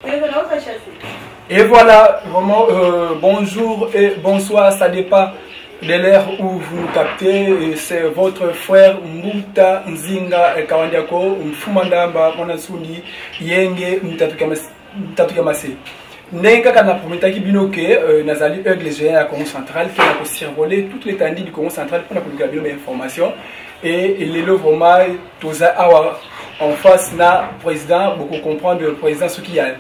Et voilà, vraiment, bonjour et bonsoir, ça dépend de l'heure où vous nous captez. C'est votre frère Mbuta Nzinga Kawandiako, Mfumandamba, Monasundi, Yenge, Mtatukamase. Nenga kana prometaki binoke nazali Aigle géant à Congo central qui a survolé toute l'étendue du Congo central pour la publication d'informations et les lots vraiment tous en face na président beaucoup comprendre le président ce qu'il y a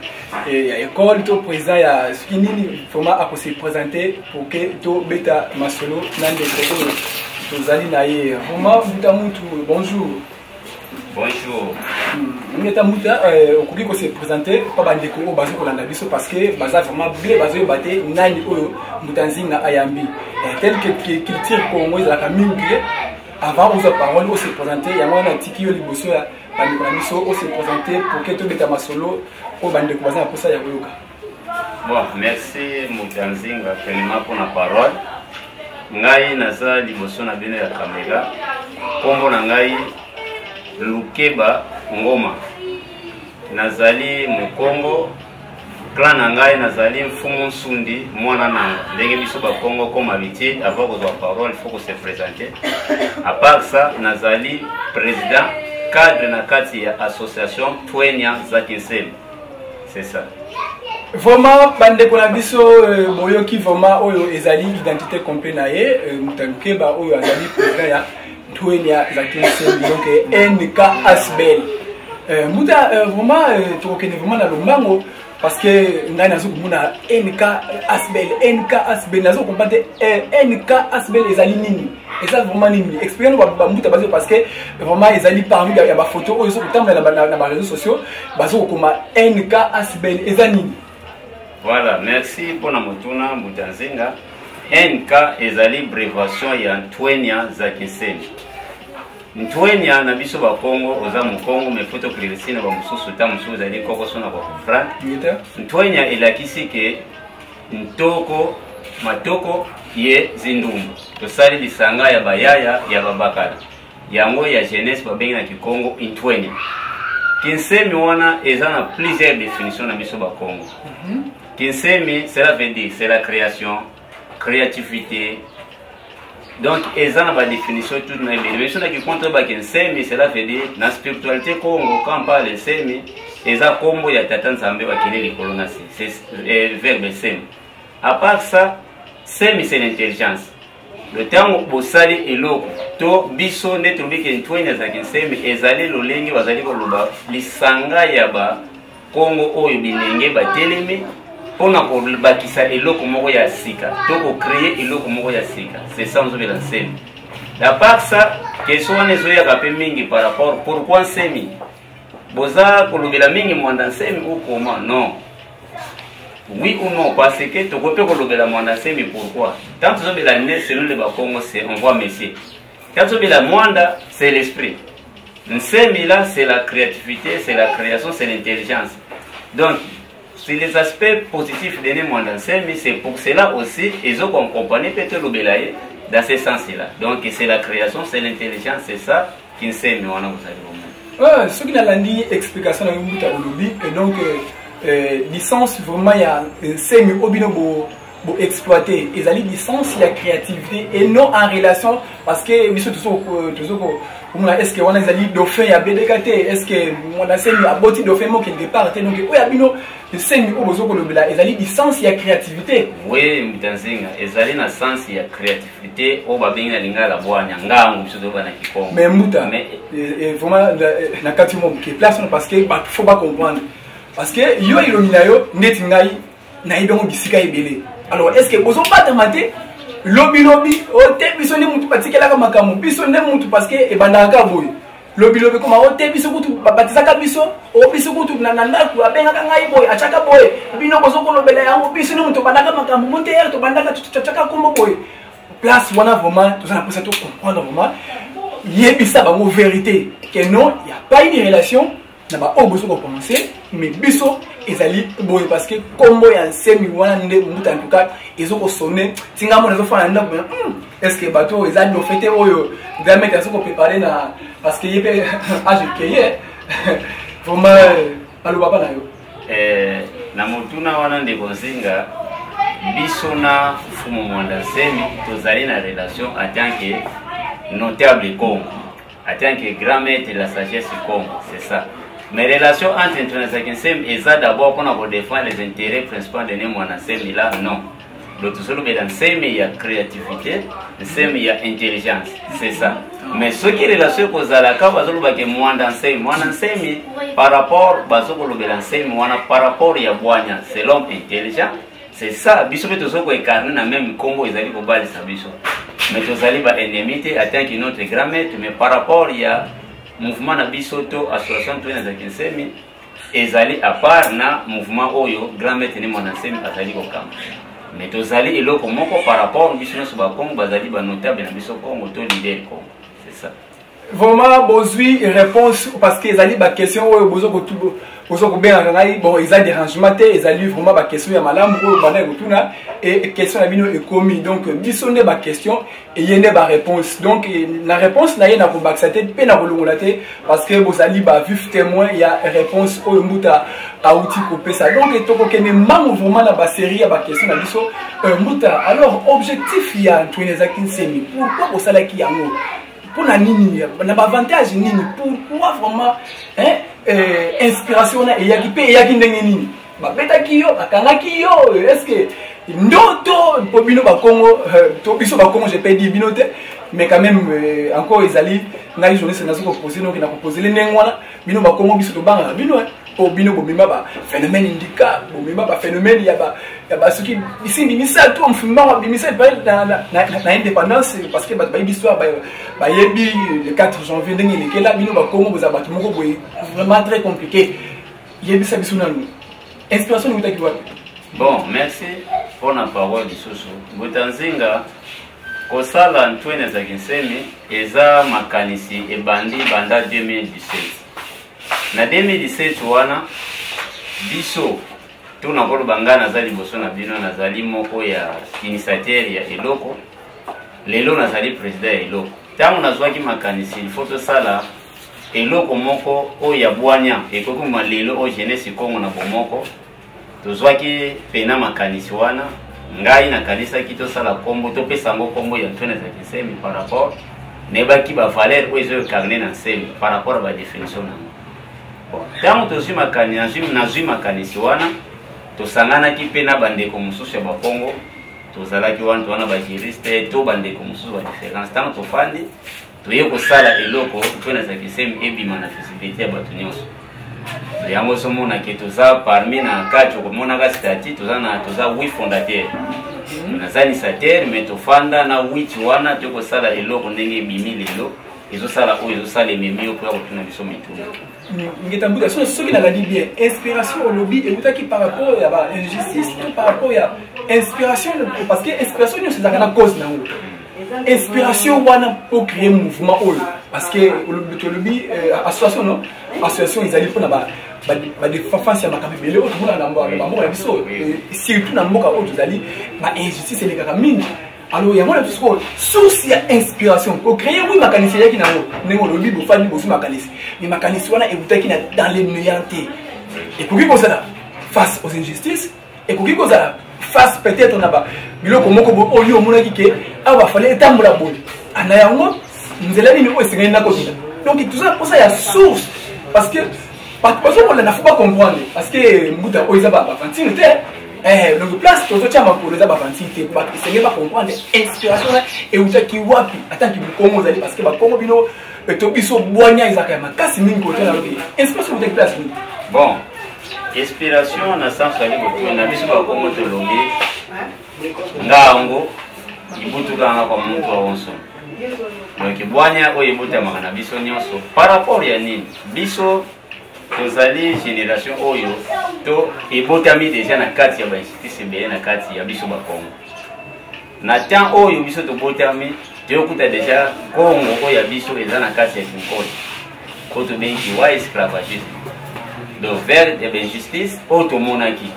école tout président il y a ce qui ni vraiment à se présenter pour que tout beta masolo nande ko tozali na ye vraiment mutamutu bonjour. Bonjour. Meta muta okoki ko se présenter pa bandeko o bazo ko landa biso parce que baza vraiment bien bazo baté nani oyo Mutanzinga ayambi tel que culture Congo la mingi avant aux paroles on se présenter ya mwana tiki yo liboso ya bandeko na biso on se présenter pour que to beta masolo o bandeko baza pour ça ya koyoka. Bon, merci Mutanzinga tellement pour la parole. Ngai naza liboso na bino ya kamera. Kombo na ngai Lukeba Ngoma. Nazali Mukongo. Clan na ngai nazali Mfumu Nsundi mwana nanga. Ndenge biso ba Congo comme habitué avant que la parole il faut se présenter. À part ça nazali président cadre na kati ya association Twenya Zakinsel. C'est ça. Vraiment bandeko na biso boyoki vraiment oyo ezali identité complète na ye Mutanukeba oyo azali président ya Twenya Zakinsel donc NK Asbel. Muta vraiment tokene vraiment na lombango parce que ngai nazo kumuna NK Asbel nazo comprendre NK Asbel ezali nini ezali vraiment nini expérience ba muta basé parce que vraiment ezali parmi ya ba photo oyo so kutamla na ba réseaux sociaux bazo koma NK Asbel ezali nini. Voilà, merci pour la motuna Mutanzinga. NK ezali brevation ya Twenya Zakinsel. Ntwenya na biso ba Congo oza mu Congo me photo clerisina ba mususu ta mususu zali koko sona ba Frank. Ntwenya elakisi ke ntoko matoko ye zindumbu. Tosali lisanga ya bayaya ya babakala. Yango ya jeunesse ba bengi na Kikongo Ntwenya. Kinsemi wana ezana plusieurs définitions na biso ba Congo. Kinsemi cela veut dire c'est la création, créativité. Donc, ils ont une définition toute ma vie. Mais si on a qui compte le semi, cela veut dire dans la spiritualité Congo, quand on parle de semi, ils ont combo ya tatan sambe va qu'il est les colonasi. C'est le verbe semi. À part ça, semi c'est l'intelligence. Le temps où sali et l'eau, to biso ne trouvé qu'un toit dans un semi, ils allaient le lengue, ils allaient le loba, les sanga yaba Congo o ibinenge ba telemi. On a pour bakisa eloko moko ya sika to ko créer eloko moko ya sika c'est ça nous la scène à part ça question on est ya kapé mingi par rapport pourquoi semi boza ko lobela mingi mwanda semi ou comment non oui ou non parce que to ko pe ko lobela mwanda semi pourquoi tant que lobela né selon le Congo c'est on voit monsieur quand lobela mwanda c'est l'esprit semi là c'est la créativité c'est la création c'est l'intelligence donc c'est les aspects positifs de Némoandansel, mais c'est pour cela aussi ils ont accompagné peut-être le Belaye dans ce sens-là. Donc c'est la création, c'est l'intelligence, c'est ça qui nous sert. Ce qui n'a dit explication dans le Olobi et donc licence vraiment il y a un semi obino pour exploiter. Ils ont licence il y a créativité et non en relation parce que nous toujours est-ce que on a des dauphins à BDKT est-ce que on a semi à boti dauphin mo quelque part donc il y a bino semi au besoin de la ils ont licence il y a créativité. Oui Mutanzinga ils ont na sens il y a créativité au babinga lingala bwanya ngangu msudo bana Kikongo. Mais muta mais vraiment na katimo qui place parce que faut pas comprendre parce que yo ilomina yo net ngai na ibongo bisika ebele. Alors est-ce que vous pas demander lobby ote biso ne mutu patikela ka makamu biso ne mutu parce que e bandaka boy lobby comme ote biso kutu batisaka biso o biso kutu na ndaku abenga ngai boy achaka boy bino bozo ko lobela yango biso ne mutu bandaka makamu monter to bandaka chaka kombo boy place wana vraiment tout ça pour ça tout comprendre vraiment yebisa bango vérité que non il y a pas une relation na ba obozo ko penser mais biso ezali boy parce que combo ya semi wana nde mutu en tout cas ils ont sonné tinga mo nazo fana ndako est-ce que bateau ezali no fete oyo diamètre azo ko préparer na parce que yebe age keye vraiment alo baba na yo na mutuna wana ndeko Nzinga biso na fumu mwanda semi tozali na relation en tant que notable Congo, en tant que grand maître de la sagesse Congo, c'est ça. Mes relations entre Ntwena Nsemi eza d'abord pour défendre les intérêts principaux de Mwana Semi là, non. Donc tout ça dans Nsemi il y a créativité, Nsemi il y a intelligence, c'est ça. Mais ce qui est relation que Zalaka bazoloba ke Mwana Nsemi par rapport bazoloba Nsemi Mwana par rapport ya Bwanya, c'est l'homme intelligent. C'est ça, biso pe tozo ko incarner na même Congo ezali ko bali sa biso. Mais tozali ba ennemité atteint que notre grand maître, mais par rapport il y a mouvement na biso to association Ntwena Nsemi ezali à part na mouvement oyo grand maître ni Mwana Nsemi azali ko kama. Mais tozali eloko moko par rapport biso na ba Congo bazali ba notable na biso Congo to leader Congo. C'est ça. Vraiment bozui réponse parce que ezali ba question oyo bozo ko tubo bozo ko bien ngai bon ezali dérangement te ezali vraiment ba question ya malamu oyo bana ko tuna et question na bino ekomi donc biso ne ba question et yende ba réponse donc la réponse na yena ko baksa te pe na ko longola te parce que bozali ba vif témoin il y a réponse oyo mbuta auti ko pesa donc etoko kene mamu vraiment na ba série ya ba question na biso mbuta alors objectif ya Ntwena Nsemi pourquoi osala ki yango pour la nini, na avantage nini, pourquoi vraiment inspiration na eyaki pe eyaki ndenge nini ba beta kiyo bakanga kiyo est-ce que ndoto po bino ba Congo to biso ba Congo j'ai pas dit bino te mais quand même encore ezali ngai journaliste na soko poser donc na proposer le nengwana bino ba Congo biso to banga bino po bino bo bima ba phénomène indica bo bima ba phénomène ya ba ce qui ici bimisa tout on fumba bimisa na indépendance parce que ba histoire ba yebi le 4 janvier ndenge lekela bino ba Congo boza ba moko boye vraiment très compliqué yebi ça biso na inspiration ni utaki wapi. Bon, merci pour la parole du Soso. Butanzinga kosala Ntwena Nsemi eza makanisi ebandi banda 2017. Na 2017 wana biso tuna kolo bangana zali boso na bino na zali moko ya initiateur ya eloko lelo na zali président ya eloko tangu nazwaki makanisi il faut to sala eloko moko o ya Bwanya ekoko malelo o jeunesse Congo na bomoko tozwaki pena makanisi wana ngai na kanisa kito sala kombo to pesa ngo kombo ya Ntwena Nsemi par rapport nebaki ba valeur o ezo carnet na Nsemi par rapport ba définition na bon tangu tozwi makanisi nazwi makanisi wana tosangana ki pena bandeko mususu ya ba Congo tozalaki wana wana ba juriste to bandeko mususu ba différence tangu tofandi toye ko sala eloko Ntwena Nsemi ebima na visibilité ya bato nyonso yango somo na ke toza parmi na kacho komona ka statut toza 8 fondateurs na zani sater mais tofanda na 8 wana toko sala eloko ndenge bimi lelo ezo sala o ezo sala memio pour kutuna biso mituna ngetambuka so ki na la dit bien inspiration au lobby et utaki par rapport ya ba injustice par rapport ya inspiration parce que inspiration c'est la cause na ngo inspiration wana pour créer mouvement parce que le lobby association non association ils allaient pour là-bas des défense ya makabele autre monde na mboka ba mboka biso surtout na mboka autre zali ba injustice les kaka mingi alors ya mona biso source ya inspiration pour créer oui makanisi yaki na ngo nengo lobby bo fani bo makanisi mais makanisi wana ebutaki na dans les médiantés et pour qui comme ça face aux injustices et pour qui comme ça face peut-être na ba biloko moko bo oyo mona kike aba fallait etambola boni ana yango nzela nini o esengeli na kokita donc tout ça pour ça ya source parce que parce qu'on ne faut pas comprendre parce que mbuta oiza ba fantine te donc place to chama pour les ba fantine te ba esengeli ba comprendre inspiration et utaki wapi atanki Congo zali parce que ba Congo bino to biso Bwanya izaka makasi mingi côté na lobi inspiration utaki place bon inspiration na sens ali boto na biso ba Congo to lobi ngango ibutuka nga kwa muntu awonso donc Bwanya oyo ebutama na biso nyonso par rapport ya nini biso tozali génération oyo to ebotami déjà na kati ya ba institution be na kati ya biso ba Congo na temps oyo biso to botami toyokuta déjà Congo oyo ya biso eza na kati ya kinkoli koto benki wa esclavagisme donc vers de injustice auto monaki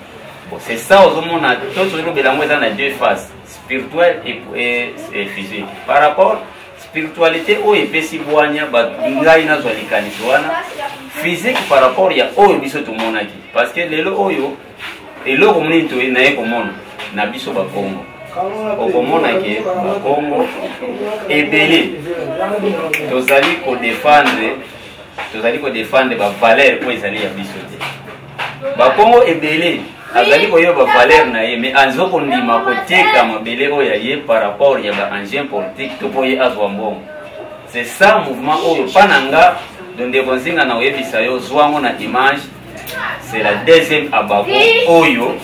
bon c'est ça aux mona to to belango eza na deux faces spirituelle et physique par rapport spiritualité oyo epesi bwanya ngai nazwa likanisi wana physique par rapport ya oyo biso tomonaki parce que lelo oyo eloko monini toye naye komona na biso bakongo okomona ke bakongo ebele tozali kodefendre bavaleur oyo ezali ya biso te bakongo ebele azali koyeba valeur na ye mais azokondima koteka mabele oyo ya ye par rapport ya baengin politique to po ye azwa mbongo c'est ça mouvement oyo pana nga ndeko nzinga na oyebisa yo zwango na image c'est la deuxième abako oyo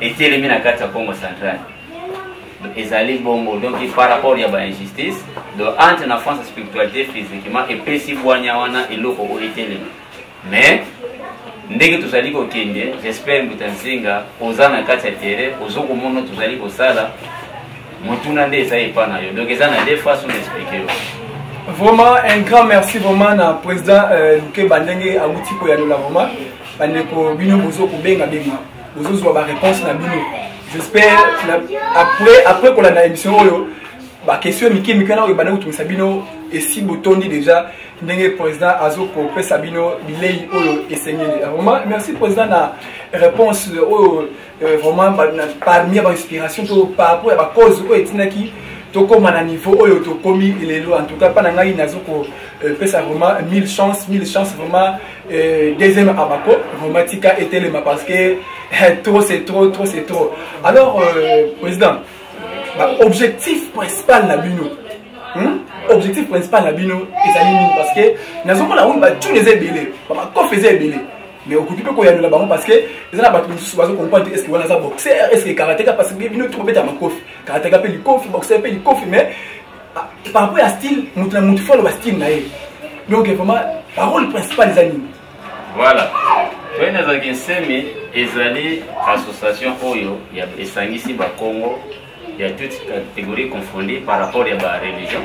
etelemi na kati ya Congo central ezali bongo donc par rapport ya bainjustice donc entre na France spiritualité physiquement epesi bwanya wana eloko oyo etelemi mais ndenge tozali kokende j'espère Mutanzinga oza na kati ya terrain ozokomona tozali kosala motuna nde eza epa na yo donc eza na deux façons d'expliquer. Vraiment un grand merci vraiment na président Luke Bandenge awuti ko yanola vraiment bandeko bino bozo kubenga benga bozo zwa ba réponse na bino. J'espère après qu'on a na émission oyo ba question miki mikana oyo bana kutumisa bino esi botondi déjà ndenge président azoko pesa bino bilei oyo esengeli. Vraiment merci président na réponse oyo vraiment parmi ba inspiration to par rapport à ba cause oyo etinaki toko mana niveau oyo to komi ilelo en tout cas pas ngai nazoko pesa vraiment 1000 chances vraiment deuxième abako vraiment tika etelema parce que trop c'est trop. Alors président objectif principal na bino objectif principal na bino ezali nini parce que nazomona oui ba tous les ebele ba ko faisait ebele mais occupé ko yanola bango parce que les na ba tous bazo comprendre est-ce que wana za boxer est-ce que karatéka parce que bino tout beta makofi karatéka pe likofi boxer pe likofi mais par rapport à style mutu folo ba style na ye donc vraiment parole principale ezali nini. Voilà toi nazaki semi ezali association oyo ya esangisi ba Congo ya toutes catégories confondues par rapport à la religion.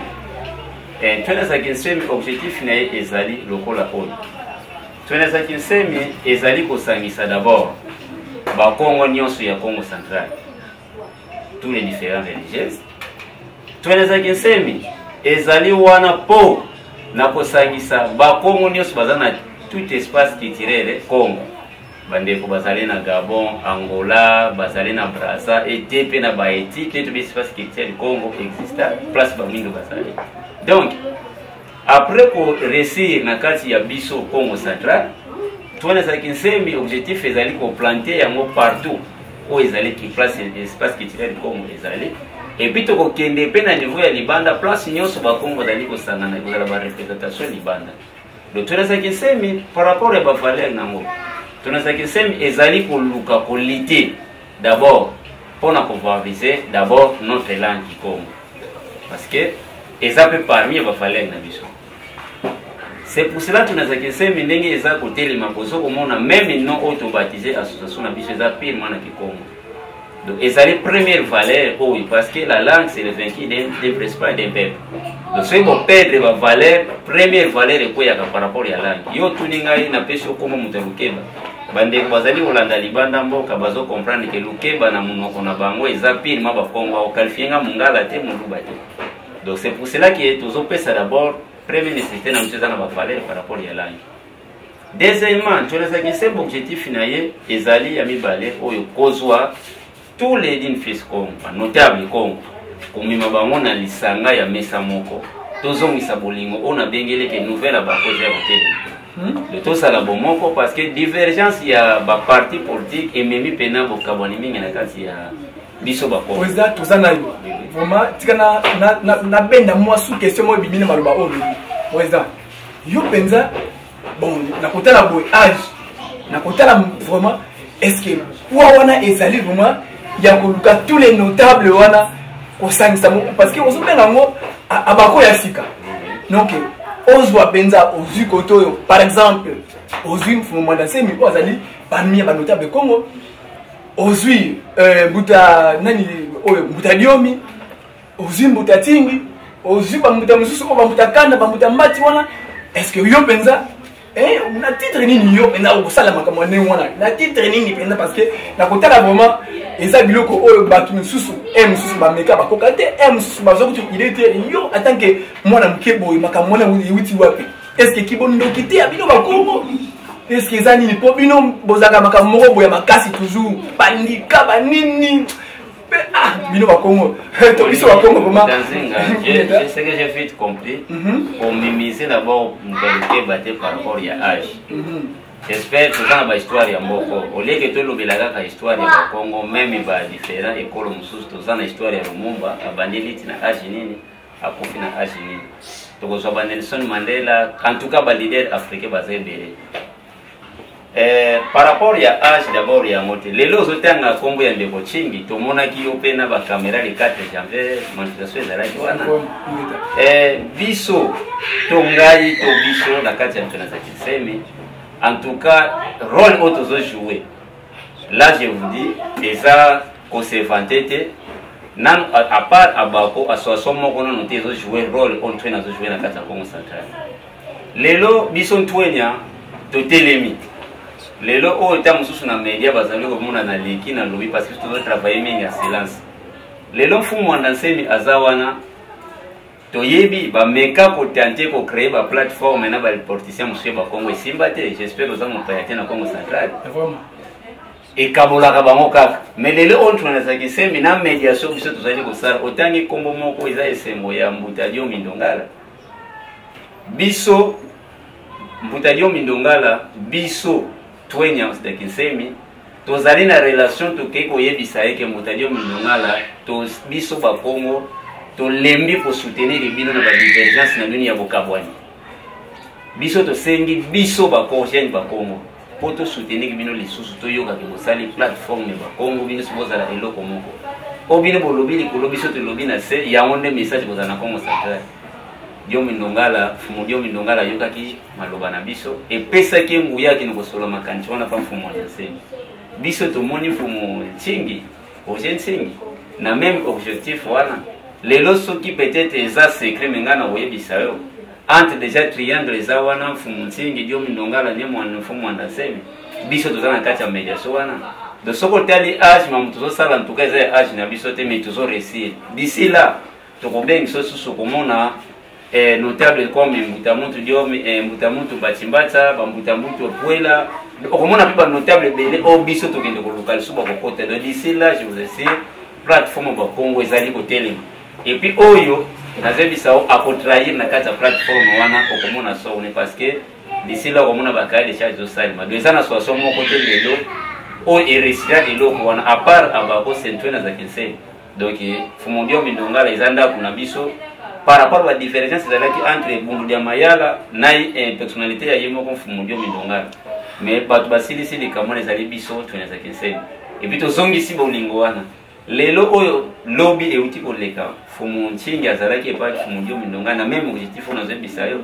Et tu as un objectif ezali lokola oyo. Tu as un ezali kosangisa d'abord ba Congo nyonso ya Congo central. Tous les différents religieux. Tu as un ezali wana po na kosangisa ba Congo nyonso bazana tout espace culturel Congo. Bandeko bazali na Gabon, Angola, bazali na Brazza et TP na Baïti, tout l'espace culturel du Congo existe, place bamingo bazali. Donc après pour réussir na kati ya biso Congo central, toi ça qui sembi objectif ezali ko planter yango partout où ezali qui place l'espace culturel du Congo ezali et puis to ko kende pe na niveau ya libanda place nyonso ba Congo bazali ko sangana ko la représentation libanda. Donc toi ça qui sembi par rapport à ba valeur nango tunazaki semi ezali koluka kolite d'abord pour pouvoir viser d'abord notre langue qui Congo parce que eza pe parmi ba valeur na biso. C'est pour cela tunazaki semi ndenge eza koteli makoso komona même non auto-baptisé association na biso eza pire mana ki Congo. Donc ezali première valeur oui parce que la langue c'est le vaincu d'un principal d'un peuple. Donc c'est pour perdre la valeur première valeur et quoi par rapport à la langue. Yo tuningai na pesi okoma mutelukeba. Bande bazali olanda libanda mboka bazo comprendre que lukeba na munoko na bango eza pire ma ba Congo au qualifier mungala te muluba te. Donc c'est pour cela que tozo pesa d'abord première nécessité na mcheza na ba valeur par rapport à la langue. Deuxièmement, tu les a un objectif final ezali ya mibale oyo kozwa tous les dignes fils Congo, notable Congo, komima bango na lisanga ya mesa moko. Tozongisa bolingo ona bengele ke nouvelle abako zero tele. Le tout ça la bomoko parce que divergence il y a ba parti politique et même pena bokaboni mingi na kati ya biso bako. Président tozana yo. Vraiment tikana na benda moi sous question mo bibina maloba o bi. Président yo penza bon na kotala boy âge na kotala vraiment est-ce que wana ezali vraiment ya koluka tous les notables wana kosangisa parce que ozobenga ngo abako ya sika. Donc ozwa benza ozwi koto par exemple ozwi mfumo dans ces miko azali parmi les notables Congo ozwi buta nani oyo buta diomi ozwi buta tingi ozwi ba buta mususu ko ba buta kanda ba buta mbati wana est-ce que yo benza na titre nini yo na osala makambo ne wana na titre nini penza parce que na kotala vraiment eza biloko oyo bato misusu misusu bameka bakoka te misusu bazokuti il était yo en tant que mwana moke boye makambo wana euti wapi est-ce que kibondoki te ya bino bakongo est-ce que eza nini mpo bino bozalaka makambo moko boye makasi toujours bandika banini bino bakongo to biso bakongo vraiment ce que j'ai vite compris pour mimiser d'abord mbeleke bate par rapport ya âge. J'espère que dans la histoire ya mboko au lieu que tout le belaka histoire ya bakongo même ba différent école mususu to dans histoire ya Lumumba abaneliti na âge nini akufi na âge nini tokozwa ba Nelson Mandela en tout cas ba leader africain bazebele. Par rapport à âge d'abord ya mote lelo zotanga kombo ya ndeko chingi to mona ki yo pena ba caméra le 4 janvier manifestation za radio wana biso to ngai to biso na kati ya mpena za kisemi en tout cas rôle auto zo jouer là je vous dis eza conservateur nan à part abako association moko non te zo jouer rôle on train zo jouer na kati ya Congo central lelo biso ntwenya to telemi lelo o ta mususu na media bazali ko mona na liki na lobi parce que tout travailler mingi en silence lelo mfumu wandansemi azawana to yebi ba meka ko tenter ko créer ba plateforme na ba porticien mususu ba Congo simba te j'espère que ça mon payate na Congo central vraiment et kabola ka bango kaka mais lelo on tuna za kisemi na médiation biso tozali ko sala otangi kombo moko eza esembo ya Mbutadio Mindongala biso Mbutadio Mindongala biso twenya ustakisemi tozali na relation toke koyebisa eke Mbutadio Mindongala to biso ba Congo to lembi pour soutenir bino na ba divergence na nuni ya bokabwani biso to sengi biso ba Congo ba Congo pour to soutenir bino lisusu to yoka ke bosali plateforme ba Congo bino siboza la eloko moko o bino bolobili ko lobiso to lobi na se ya onde message boza na Congo central Dio Mindongala fumu Dio Mindongala yoka ki maloba na biso e pesa ke nguya ki no solo makanchi wana pa fumu ya seni biso to moni fumu chingi o jensingi na même objectif wana lelo soki peut-être eza secret mengana oyebisa yo entre déjà triangle eza wana fumu chingi Dio Mindongala ne mwana fumu anda semi biso to zana kati ya mediation wana de soko tali âge mamuto zo sala en tout cas eza âge na biso te mais toujours réussir d'ici là to kobengi so susu komona notable comme Mbutamuntu Diom Mbutamuntu Bachimbata Mbutamuntu Puela okomona pe ba notable belé o biso to kende ko local suba ko côté de d'ici là je vous assure plateforme ba Congo ezali ko telema et puis oyo nazebisa o akotrahir na kata plateforme wana okomona so on parce que d'ici là okomona ba kaye de charge social ma deux ans so mo côté lelo o eresira eloko wana à part abako sentwena za kinse donc fumu Dio Mindongala ezanda kuna biso par rapport à la différence entre Bundu Mayala et personnalité ya yemo comme fumu Dio Mindongala mais bato basili sili kamone ezali biso tuneza kinse et puis to zongi si bolingo wana lelo oyo lobby e uti koleka fumu nchingi azalaki e pa fumu Dio Mindongala même objectif on a bisa yo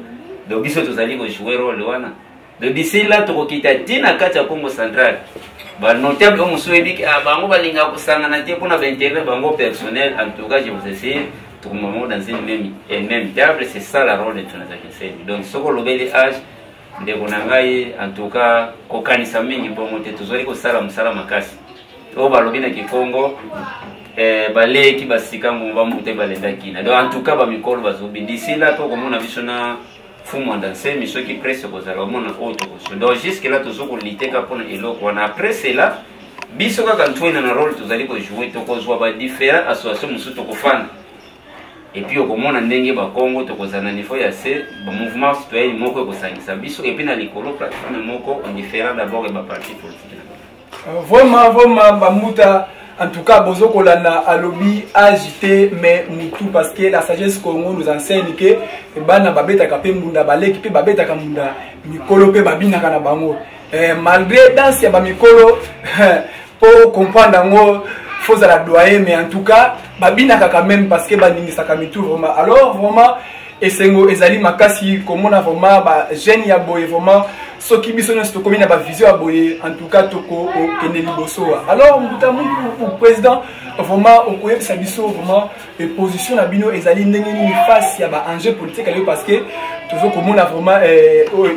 do biso tozali ko jouer rôle wana de d'ici là to kokita tina kati ya Congo central ba notable on souhaite que bango balinga kusangana te pona intérêt bango personnel en tout cas je vous essaie tout le monde dans une même table c'est ça la rôle de tunazakiseni donc soko lobeli âge ndeko nangai en tout cas kokanisa mingi bongo te tozoli ko sala musala makasi to balobi na Kikongo baleki basika ngomba mute balenda kina donc en tout cas ba mikolo bazobi d'ici là to komona biso na fumu andanse miso qui presse kozala mona auto donc jusque là tozoko liteka pona eloko wana après cela biso kaka ntwena na rôle tozali ko jouer to kozwa ba différents associations musu to kofana et puis okomona ndenge ba Congo to kozana niveau ya se ba mouvement citoyen moko ko sangisa biso et puis na likolo plateforme moko en différent d'abord et ba parti politique vraiment ba muta en tout cas bozoko lana alobi agité mais mutu parce que la sagesse Congo nous enseigne que bana babeta ka pe munda baleki pe babeta ka munda mikolo pe babina kana bango malgré danse ya ba mikolo pour comprendre ngo faut à la doyer mais en tout cas babina quand même parce que baningisa kamitu vraiment alors vraiment esengo ezali makasi komona vraiment ba jeune ya boye vraiment soki biso nyonso to komina ba vision ya boye en tout cas toko kende liboso alors Mbutamuntu président vraiment okoyebisa biso vraiment position na bino ezali ndenge nini face ya ba enjeu politique ali parce que toujours komona vraiment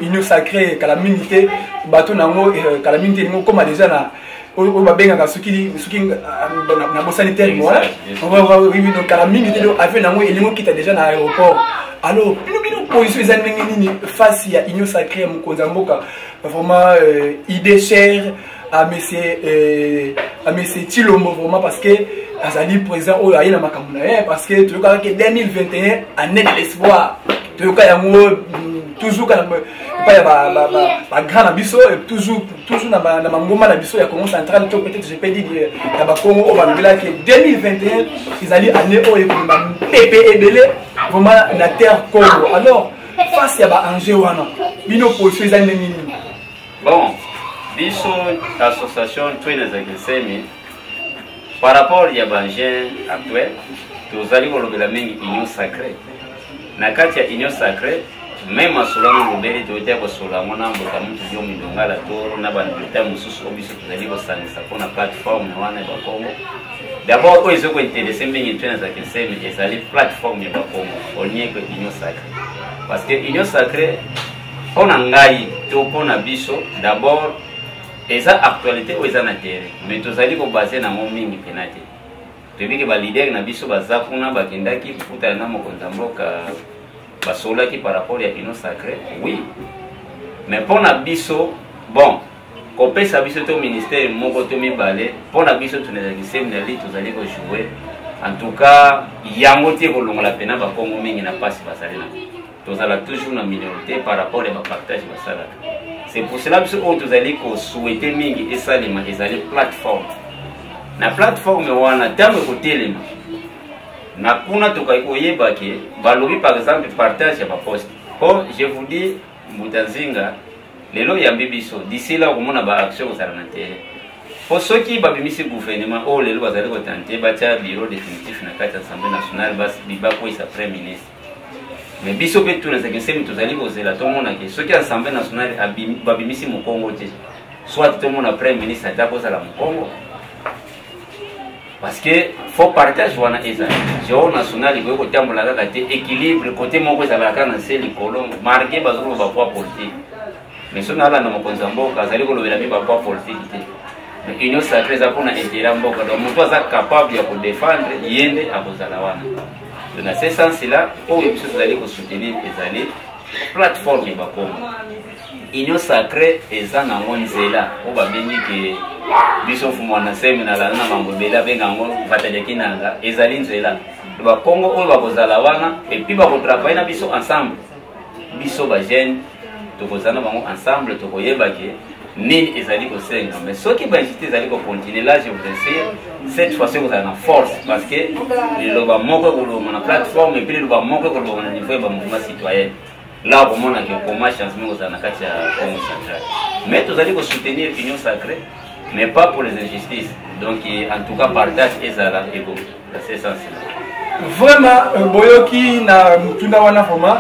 union sacrée kala minité bato nango kala minité ngo comme déjà on va bien ce qui na bosani terre voilà on va oui donc la minute de avion nango elingo qui est déjà dans l'aéroport alors bino position za nini face ya Union Sacrée Mukonza Mboka vraiment idée chère à monsieur Tshilombo vraiment parce que azali président o ayi na makambo na parce que tu vois que 2021 année de l'espoir tu vois yango toujours quand pas ba grand abisso toujours na mangoma na biso ya Congo central to peut-être je peux dire ya ba Congo o ba ngela que 2021 ils allaient année o e ba pépé ebele vraiment na terre Congo alors face ya ba enjeu wana bino position za nini bon biso association twina za kisemi par rapport ya ba enjeu actuel tozali kolobela mingi Union Sacrée na kati ya Union Sacrée même asolana lobeli toyota kosolanga na mboka mutu yo milongala toro na bandita mususu obiso tozali kosanisa mpona plateforme na wana ya bakongo d'abord oyo ezoko intéressé mingi twina za kisemi ezali plateforme ya bakongo onieke Union Sacrée parce que Union Sacrée mpona ngai to mpona biso d'abord eza actualité oyo eza na terrain mais tozali kobase nango mingi pena te tobiki balider na biso baza kuna bakendaki kokutana na mokonzi ya mboka basolaki par rapport ya Union Sacrée oui mais mpona biso bon kopesa biso to ministère moko to mibale mpona biso tunezaki seminali tozali kojouer en tout cas yango te kolongola pena bakongo mingi na pasi basali na tozala toujours na minorité par rapport ya bapartage basalaka c'est pour cela biso oyo tozali kosouhaite mingi esalema ezali plateforme na plateforme wana ntango ekotelema na kuna tokai koyeba ke balobi par exemple partage ya baposte po je vous dis Mutanzinga lelo yambi biso d'ici là komona ba action kozala na terre po soki babimisi gouvernement oyo lelo bazali kotante batia bureau définitif na kati ya assemblée nationale bakoyisa premier ministre mais biso mpe tunazaki nsemi tozali kozela tomona ke soki assemblée nationale babimisi mokongo te soit tomona premier ministre ata kozala mokongo parce que faut partage wana eza géo national ikoki kotambola kaka te équilibre côté moko ezalaka na se likolo marqué bazolo bapoi politique mais so nalanda mokonzi ya mboka azali kolobela mpe bapoi politique te mais Union Sacrée eza mpona intérêt ya mboka donc moto aza capable ya kodefendre ye nde akozala wana donc na ce sens là oyo biso tozali kosoutenir ezali plateforme ya bakongo Union Sacrée eza nango nzela oyo babengi ke biso fumwana semi na lana mambo bela benga ngo bataki nanga ezali nzela bakongo oyo bakozala wana et puis bakotravailler na biso ensemble biso ba jeune tokozana bango ensemble tokoyeba ke nini ezali kosenga mais soki ba incité ezali ko continuer là je vous assure cette fois-ci vous avez une force parce que le ba moko ko na plateforme et puis le ba moko ko na niveau ba mouvement citoyen là pour mon que comment changement aux anakati ya Congo central mais tous allez soutenir Union Sacrée mais pas pour les injustices donc en tout cas partage ezala ego c'est ça vraiment boyoki na mutuna wana vraiment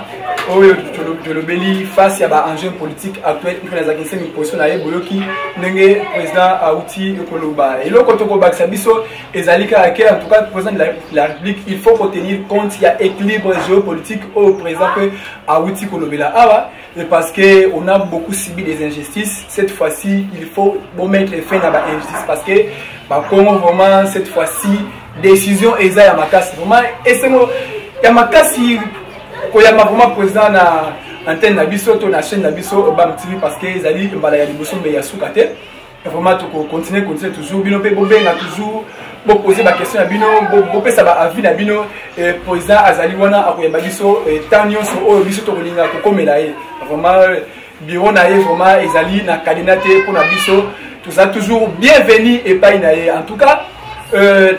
oyo tolobeli face ya ba enjeu politique actuel mpona za kinse mi position na ye boyoki ndenge président auti ekoloba eloko tokobakisa biso ezali kaka en tout cas président de la République il faut retenir compte ya équilibre géopolitique au président que auti kolobela awa parce que on a beaucoup subi des injustices cette fois-ci il faut mettre fin à ba injustice parce que ba Congo vraiment cette fois-ci décision eza ya makasi vraiment esengo ya makasi koyama vraiment président na antenne na biso to na chaîne na biso Bam TV parce que ezali mbala ya liboso mbe ya suka te vraiment to continuer toujours bino pe bobenga toujours bo poser ba question ya bino bo pesa ba avis na bino président azali wana akoyamba biso tanyo so oyo biso to kolinga ko komela ye vraiment bureau na ye vraiment ezali na candidaté pour na biso tout ça toujours bienvenue et pas inaye en tout cas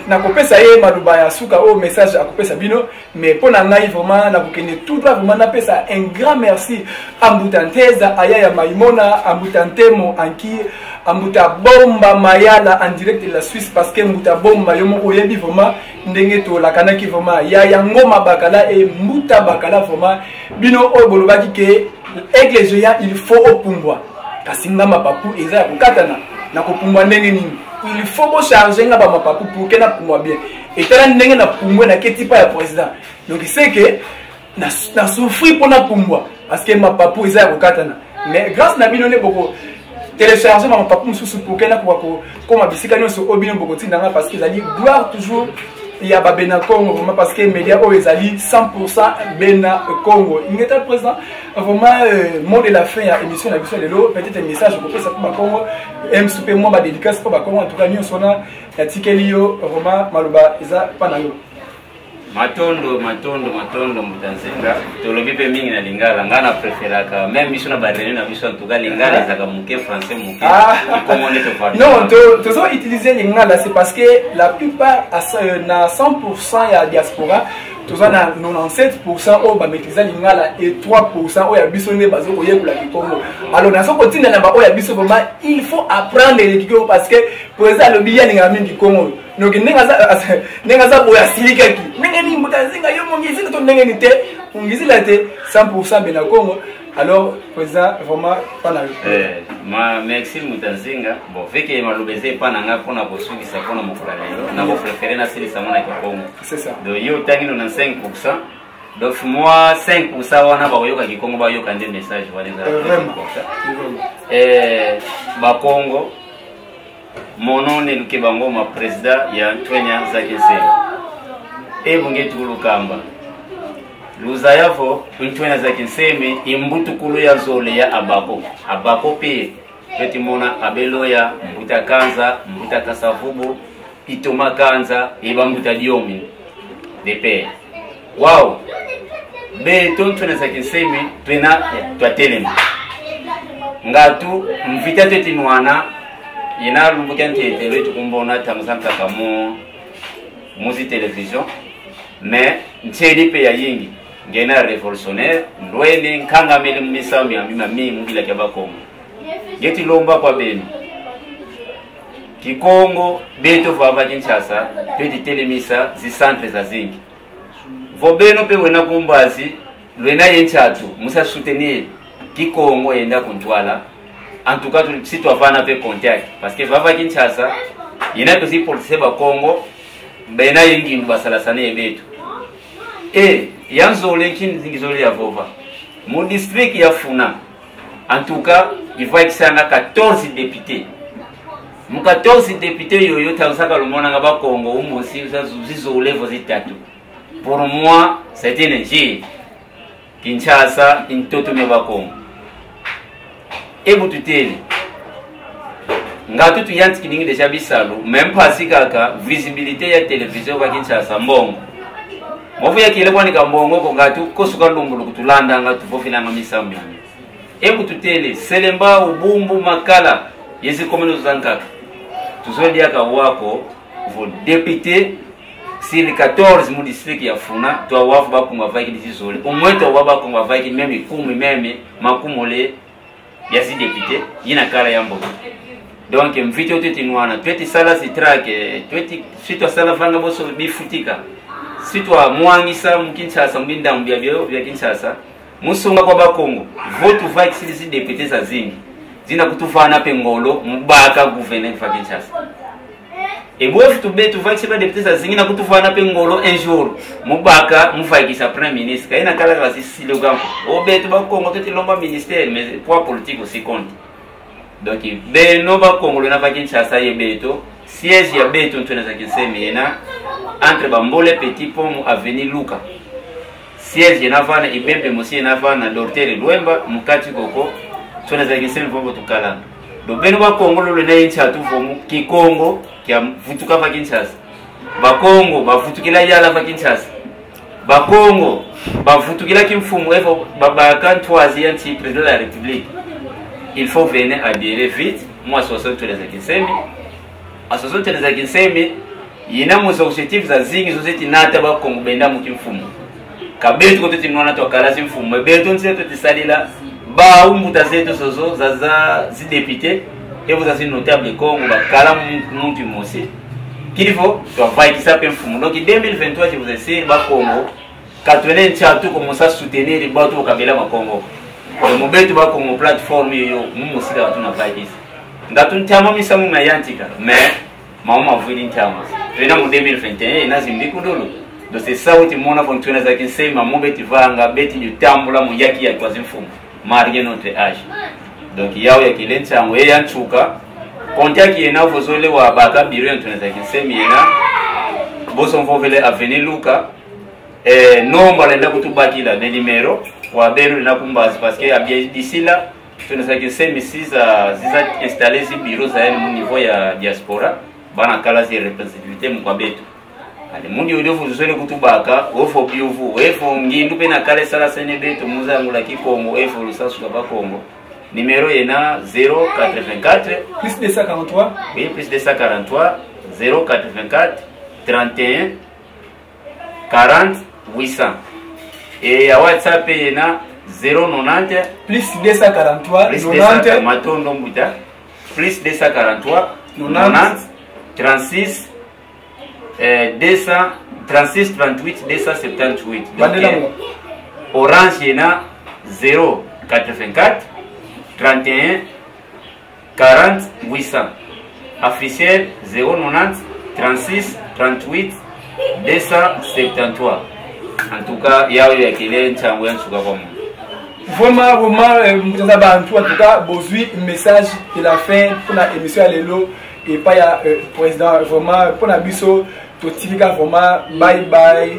nakopesa ye maluba ya suka au message akopesa bino mais pona ngai vraiment nakokende tout droit vraiment napesa un grand merci ambutanteza aya ya maimona ambutantemo anki ambuta bomba mayala en direct de la Suisse parce que mbuta bomba yo moko yebi vraiment ndenge to lakanaki vraiment ya ngoma bakala et mbuta bakala vraiment bino o bolobaki ke aigle géant il faut opumbwa kasi ngama papu eza ya kokatana nakopumbwa ndenge nini il faut bo charger nga ba mapapu pour que na pumbwa bien et tala ndenge na pumbwa na keti pa ya président donc c'est que na souffrir pour na pumbwa parce que mapapu eza ya kokatana mais grâce na bino ne boko télécharger ma papa mususu pour qu'elle comme bisika nyonso obino bokoti ndanga parce que ezali gloire toujours ya ba bena Congo vraiment parce que média o ezali 100% bena Congo ingeta présent vraiment mot de la fin ya émission la biso lelo peut-être un message pour ça pour ba Congo m super moi ba dédicace pour ba Congo en tout cas nyonso na ya tikeli yo vraiment maloba eza pana yo matondo mutanzenga tolobi pe mingi na lingala ngana préféraka même biso na barene na biso en tout cas lingala ezaka muke français muke comment on est parti non to so utiliser lingala c'est parce que la plupart na 100% ya diaspora toza na 97% au ba maîtriser lingala et 3% au ya biso ne bazo koyekola Congo alors na so continue na ba o ya biso vraiment il faut apprendre les Congo parce que pour ça le billet ninga mingi Congo donc nenga za boya silika ki ni mutanzinga yo mongisi to ndenge te ungisi la te 100% bena Congo alors président vraiment pas na merci mutanzinga bon fait que malobeze pas nanga pona kosuki sa pona mokula lelo na ko préférer na sili samona ki Congo c'est ça donc yo tangi na 5% donc moi 5% wana ba yoka ki Congo ba yoka ndé message wana ba Congo monon ne lukebango ma président ya Antoine Zakese ebunge tulukamba luzayavo Antoine Zakese imbutukulu ya zole ya abako pe peti mona abeloya mbuta kanza mbuta kasavubu itoma kanza eba mbuta diomi de pe wow be Antoine Zakese pena twatelema ngatu mvita tetinwana ina lumbuka ntete tukumbona tamzanta kamo muzi télévision mais nteli pe ya yingi ngena révolutionnaire ndwene nkanga mele mmisami amima mimi mubila kya bakongo ngeti lomba kwa benu Kikongo beto vava Kinshasa peti telemisa zi centre za zingi vobeno pe wena kumbazi lwena yenchatu musa soutenir Kikongo yenda kuntwala en tout cas si tu avana pe contact parce que vava Kinshasa ina ko si police ba Congo bena yingi mbasala sana yebetu yanzo lenkin zingizole ya vova mon district ya Funa en tout cas il va être 14 députés mu 14 députés yoyo tawsaka lumona ngaba Congo umusi zizole vozi tatu pour moi c'est énergie Kinshasa intoto me ba Congo ebututeli ngatu tuyanti kiningi deja bisalo même pas kaka visibilité ya télévision ba Kinshasa mbongo movu ya kile kwani kambongo ko ngatu kosuka lumbulu kutulanda ngatu fofilanga misambi ebututeli selemba ubumbu makala yezi komeno zankaka tuzodi aka wako vos députés si les 14 mu district ya Funa to wafu ba kumwa vaiki disizole omweto waba kumwa vaiki meme kumi meme makumole ya si député yina kala yambo donc mvite otetinwana tweti sala sitrake tweti sito sala vanga boso bifutika sito amwangisa mukinshasa mbinda mbya bya Kinshasa musunga kwa bakongo vote vaiki si député za zingi zina kutufana pe ngolo mbaka gouverneur fa Kinshasa et bof to be to vaiki ba député za zingi na kutufana pe ngolo un jour mubaka muvaiki sa premier ministre kaina kala ka si le gampo obeto ba Congo tete lomba ministère mais poids politique aussi compte donc beno ba Congo na va Kinshasa yebeto siège ya beto ntona za Kinsemena entre Bambole Petit Pont avenue Luka siège na vana ibembe mosi na vana docteur Lwemba mukati koko ntona za Kinsemena vombo tukala do beno ba Congo lo na yincha tu vomu Kikongo kya vutuka va Kinshasa ba Congo ba vutukila yala va Kinshasa ba Congo ba vutukila kimfumu evo baba kantoisi anti président de la République il faut venir adhérer vite moi 60 les Kinsemi à 60 les Kinsemi yina mo objectif za zingi zozeti nata ba Congo benda mu kimfumu kabetu ko tete nwana to kala simfumu beto nseto tisalila ba umbuta zetu sozo za zi député et vous avez notable Congo ba kala muntu mosi kilifo to vai kisape mfumu donc 2023 je vous essaie ba Congo 80 chatu commencer à soutenir les bateaux au Kabila ma Congo le mobetu ba Congo plateforme yo musi la tuna vai kisa ngatu ntama misamu mayantika mais mama vuli ntama vena mu 2021 ina zimbi kudolo donc c'est ça où tu mona pour tuna za Kinsema mobetu vanga beti yutambula mu yaki ya kwa zimfumu marié notre âge donc yawo ya kilencha ngwe ya nchuka contact yena vozole wa baka biro tunaweza kisemi yena boso mvovele avenue Luka nombre lenda kutubaki la de numéro wa bero na kumbazi parce que abia d'ici là tunaweza kisemi ziza installer zi bureau za mu niveau ya diaspora bana kala zi representativité mkwabetu ale mundi ule vozole kutubaka ofo biuvu efo ngindu pe na kala sala sene beto muza ngula kikongo efo lusasu ka Kongo. Numéro yena 084 plus 243 oui plus 243 084 31 40 800 et ya WhatsApp yena 090 plus 243 90 matondo mbuta plus 243 90 36 236 38 278 donc Orange yena 084 31 40 800 officiel 090 36 38 273 en tout cas yawe ya kile nchango ya nsuka kwa vraiment mutanda bantu en tout cas bozui message de la fin pour la émission lelo et pas ya président vraiment pour na biso to tifika vraiment bye bye.